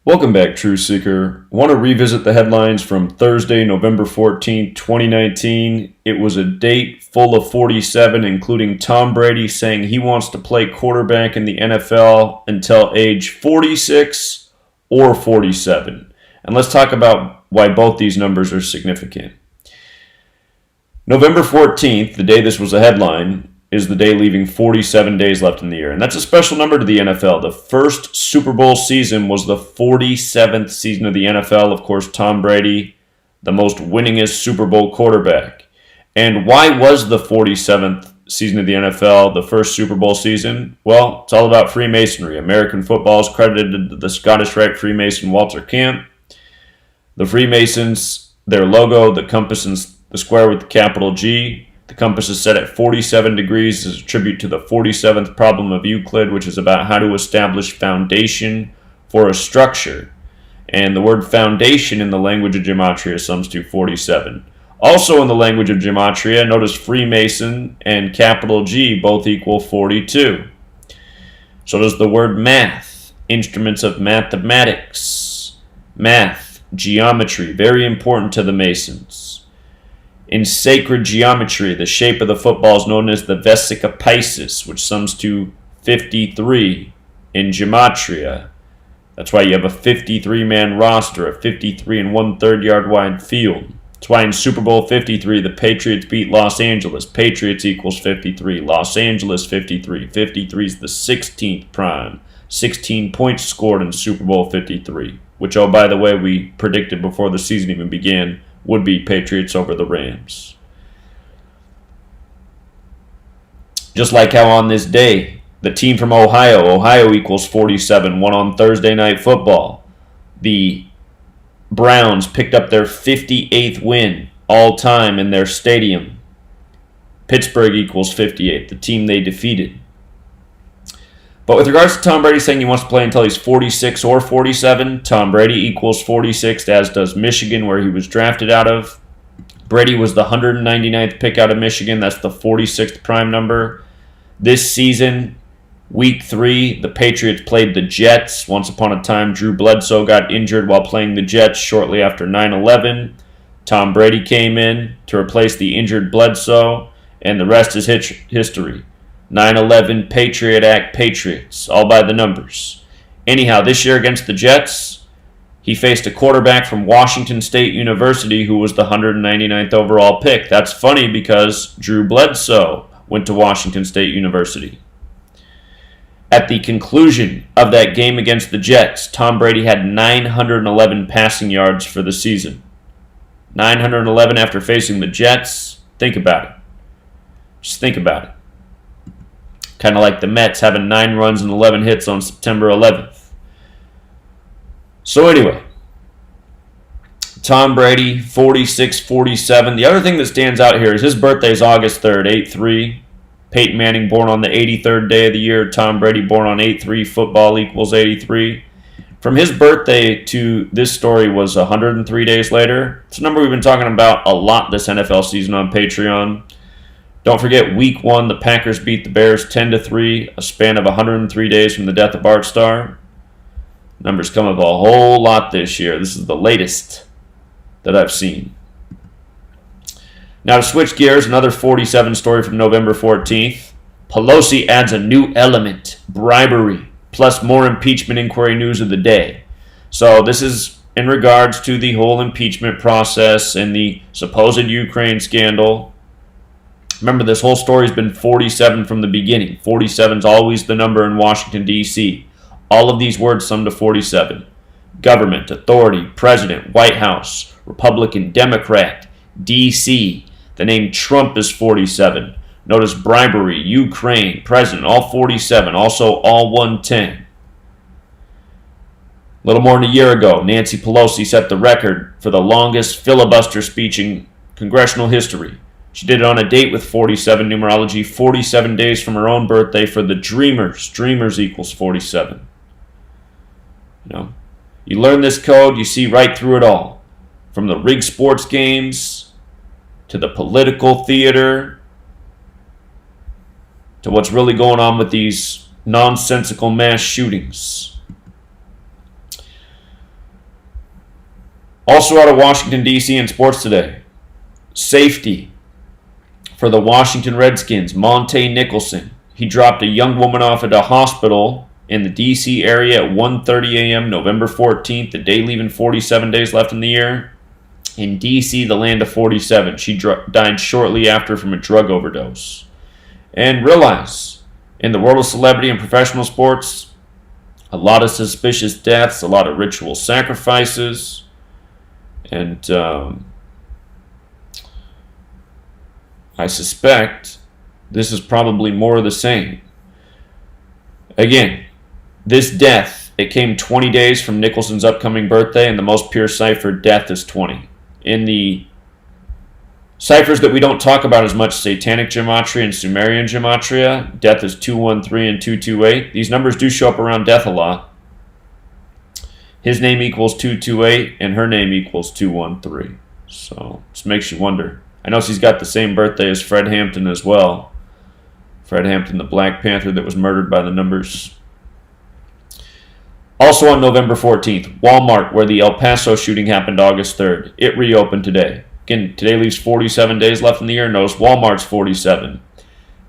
Welcome back, True Seeker. I want to revisit the headlines from Thursday, November 14th, 2019. It was a date full of 47, including Tom Brady saying he wants to play quarterback in the NFL until age 46 or 47. And let's talk about why both these numbers are significant. November 14th, the day this was a headline, is the day leaving 47 days left in the year. And that's a special number to the NFL. The first Super Bowl season was the 47th season of the NFL. Of course, Tom Brady, the most winningest Super Bowl quarterback. And why was the 47th season of the NFL the first Super Bowl season? Well, it's all about Freemasonry. American football is credited to the Scottish Rite Freemason Walter Camp. The Freemasons, their logo, the compass and the square with the capital G. The compass is set at 47 degrees as a tribute to the 47th problem of Euclid, which is about how to establish foundation for a structure. And the word foundation in the language of gematria sums to 47. Also in the language of gematria, notice Freemason and capital G both equal 42. So does the word math, instruments of mathematics. Math, geometry, very important to the Masons. In sacred geometry, the shape of the football is known as the vesica piscis, which sums to 53 in gematria. That's why you have a 53-man roster, a 53 and one-third yard wide field. That's why in Super Bowl 53, the Patriots beat Los Angeles. Patriots equals 53. Los Angeles 53. 53 is the 16th prime. 16 points scored in Super Bowl 53, which, oh, by the way, we predicted before the season even began, would be Patriots over the Rams. Just like how on this day, the team from Ohio equals 47, won on Thursday Night Football. The Browns picked up their 58th win all time in their stadium. Pittsburgh equals 58, the team they defeated. But with regards to Tom Brady saying he wants to play until he's 46 or 47, Tom Brady equals 46, as does Michigan, where he was drafted out of. Brady was the 199th pick out of Michigan. That's the 46th prime number. This season, week 3, the Patriots played the Jets. Once upon a time, Drew Bledsoe got injured while playing the Jets shortly after 9/11. Tom Brady came in to replace the injured Bledsoe, and the rest is history. 9/11 Patriot Act Patriots, all by the numbers. Anyhow, this year against the Jets, he faced a quarterback from Washington State University who was the 199th overall pick. That's funny because Drew Bledsoe went to Washington State University. At the conclusion of that game against the Jets, Tom Brady had 911 passing yards for the season. 911 after facing the Jets. Think about it. Just think about it. Kind of like the Mets having 9 runs and 11 hits on September 11th. So anyway, Tom Brady, 46, 47. The other thing that stands out here is his birthday is August 3rd, 8-3. Peyton Manning born on the 83rd day of the year. Tom Brady born on 8-3. Football equals 83. From his birthday to this story was 103 days later. It's a number we've been talking about a lot this NFL season on Patreon. Don't forget, week 1, the Packers beat the Bears 10-3, a span of 103 days from the death of Art Starr. Numbers come up a whole lot this year. This is the latest that I've seen. Now to switch gears, another 47 story from November 14th. Pelosi adds a new element, bribery, plus more impeachment inquiry news of the day. So this is in regards to the whole impeachment process and the supposed Ukraine scandal. Remember, this whole story's been 47 from the beginning. 47 is always the number in Washington, D.C. All of these words sum to 47. Government, authority, president, White House, Republican, Democrat, D.C. The name Trump is 47. Notice bribery, Ukraine, president, all 47. Also all 110. A little more than a year ago, Nancy Pelosi set the record for the longest filibuster speech in congressional history. She did it on a date with 47 numerology, 47 days from her own birthday for the Dreamers. Dreamers equals 47. You learn this code, you see right through it all. From the rigged sports games, to the political theater, to what's really going on with these nonsensical mass shootings. Also out of Washington, D.C. in sports today, safety for the Washington Redskins, Monte Nicholson. He dropped a young woman off at a hospital in the D.C. area at 1:30 a.m. November 14th, the day leaving 47 days left in the year. In D.C., the land of 47, she died shortly after from a drug overdose. And realize, in the world of celebrity and professional sports, a lot of suspicious deaths, a lot of ritual sacrifices, and I suspect this is probably more of the same. Again, this death, it came 20 days from Nicholson's upcoming birthday, and the most pure cipher, death is 20. In the ciphers that we don't talk about as much, Satanic Gematria and Sumerian Gematria, death is 213 and 228. These numbers do show up around death a lot. His name equals 228, and her name equals 213. So, just makes you wonder. I know she's got the same birthday as Fred Hampton as well. Fred Hampton, the Black Panther that was murdered by the numbers. Also on November 14th, Walmart, where the El Paso shooting happened August 3rd. It reopened today. Again, today leaves 47 days left in the year. Notice Walmart's 47.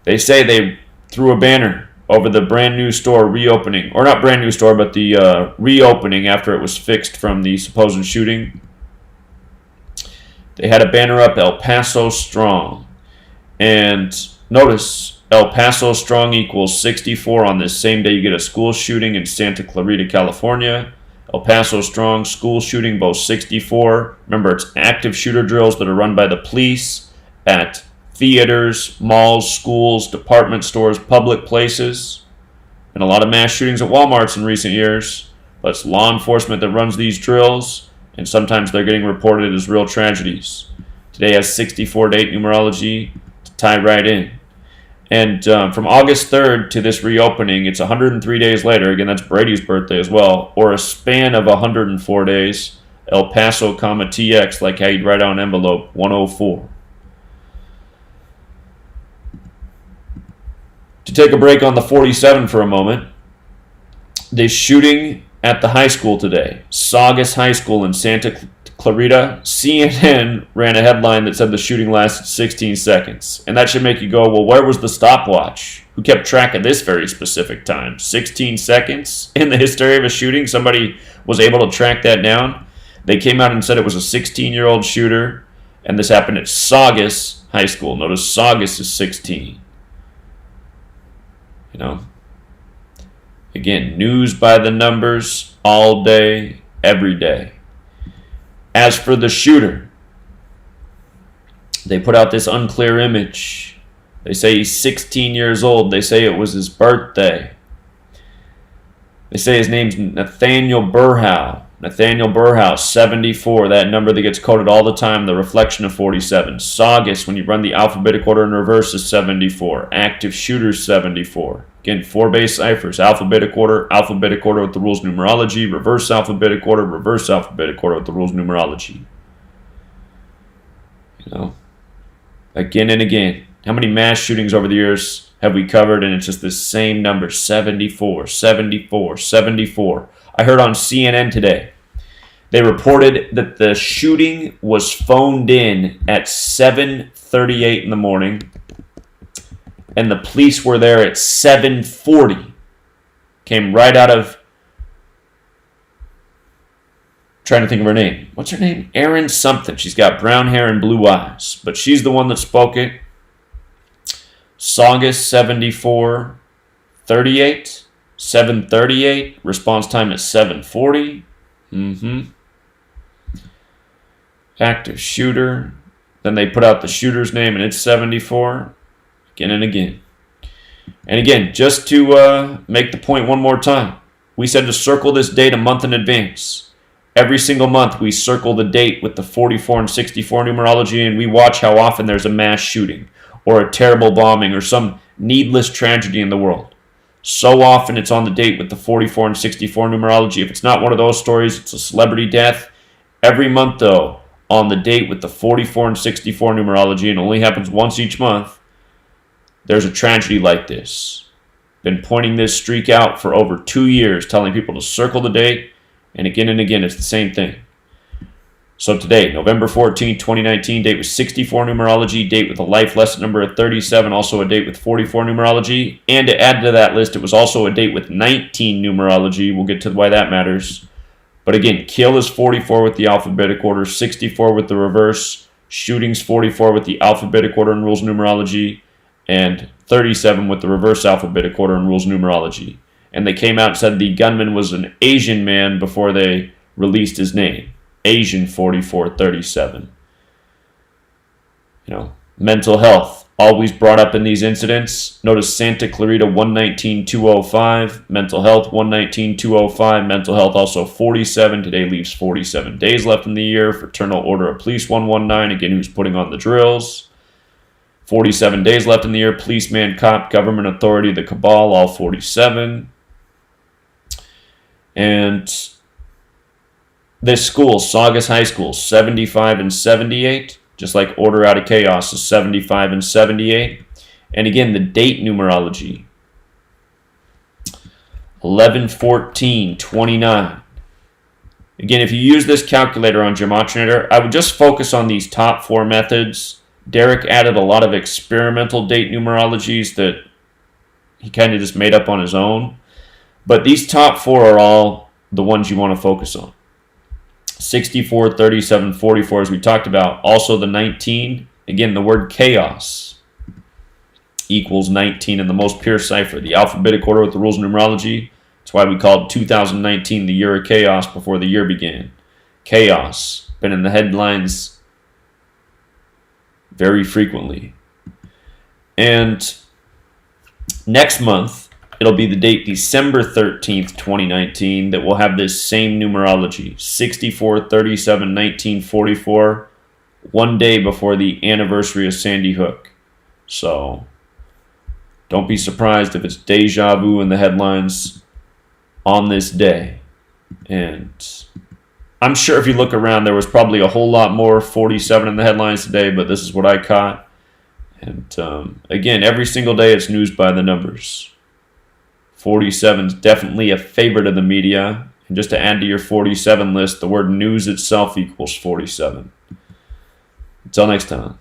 They say they threw a banner over the brand new store reopening. Or not brand new store, but the reopening after it was fixed from the supposed shooting. They had a banner up, El Paso Strong. And notice, El Paso Strong equals 64. On this same day, you get a school shooting in Santa Clarita, California. El Paso Strong, school shooting, both 64. Remember, it's active shooter drills that are run by the police at theaters, malls, schools, department stores, public places. And a lot of mass shootings at Walmarts in recent years. But it's law enforcement that runs these drills, and sometimes they're getting reported as real tragedies. Today has 64 date numerology to tie right in. And from August 3rd to this reopening, it's 103 days later. Again, that's Brady's birthday as well. Or a span of 104 days. El Paso, TX, like how you'd write out an envelope, 104. To take a break on the 47 for a moment, this shooting at the high school today, Saugus High School in Santa Clarita, CNN ran a headline that said the shooting lasted 16 seconds. And that should make you go, well, where was the stopwatch? Who kept track of this very specific time? 16 seconds in the history of a shooting? Somebody was able to track that down? They came out and said it was a 16-year-old shooter, and this happened at Saugus High School. Notice Saugus is 16. You know? Again, news by the numbers all day, every day. As for the shooter, they put out this unclear image. They say he's 16 years old. They say it was his birthday. They say his name's Nathaniel Burhow. Nathaniel Burhow, 74. That number that gets quoted all the time, the reflection of 47. Saugus, when you run the alphabetic order in reverse, is 74. Active shooters, 74. Again, 4 base ciphers, alphabetic order with the rules numerology, reverse alphabetic order with the rules numerology. You know, again and again. How many mass shootings over the years have we covered? And it's just the same number, 74, 74, 74. I heard on CNN today, they reported that the shooting was phoned in at 7:38 in the morning, and the police were there at 7:40. Came right out of, trying to think of her name. What's her name? Erin something. She's got brown hair and blue eyes, but she's the one that spoke it. Saugus 74, 38, 7:38. Response time at 7:40. Active shooter. Then they put out the shooter's name, and it's 74. Again and again. And again, just to make the point one more time, we said to circle this date a month in advance. Every single month, we circle the date with the 44 and 64 numerology, and we watch how often there's a mass shooting or a terrible bombing or some needless tragedy in the world. So often it's on the date with the 44 and 64 numerology. If it's not one of those stories, it's a celebrity death. Every month, though, on the date with the 44 and 64 numerology, and it only happens once each month, there's a tragedy like this. Been pointing this streak out for over 2 years, telling people to circle the date, and again, it's the same thing. So today, November 14, 2019, date with 64 numerology, date with a life lesson number of 37, also a date with 44 numerology. And to add to that list, it was also a date with 19 numerology. We'll get to why that matters. But again, kill is 44 with the alphabetic order, 64 with the reverse, shootings 44 with the alphabetic order and rules numerology, and 37 with the reverse alphabetic order and rules numerology. And they came out and said the gunman was an Asian man before they released his name. Asian 4437. Mental health, always brought up in these incidents. Notice Santa Clarita 119-205, mental health 119-205, mental health also 47. Today leaves 47 days left in the year. Fraternal Order of Police 119, again, who's putting on the drills. 47 days left in the year. Policeman, cop, government authority, the cabal, all 47. And this school, Saugus High School, 75 and 78. Just like Order Out of Chaos is 75 and 78. And again, the date numerology, 11-14-29. Again, if you use this calculator on Gematrinator, I would just focus on these top 4 methods. Derek added a lot of experimental date numerologies that he kind of just made up on his own. But these top 4 are all the ones you want to focus on. 64, 37, 44, as we talked about. Also the 19. Again, the word chaos equals 19 in the most pure cipher. The alphabetic order with the rules of numerology. That's why we called 2019 the year of chaos before the year began. Chaos. Been in the headlines very frequently. And next month, it'll be the date December 13th, 2019, that will have this same numerology, 64, 37, 19, 44, one day before the anniversary of Sandy Hook. So don't be surprised if it's deja vu in the headlines on this day. And I'm sure if you look around, there was probably a whole lot more 47 in the headlines today, but this is what I caught. And again, every single day it's news by the numbers. 47 is definitely a favorite of the media. And just to add to your 47 list, the word news itself equals 47. Until next time.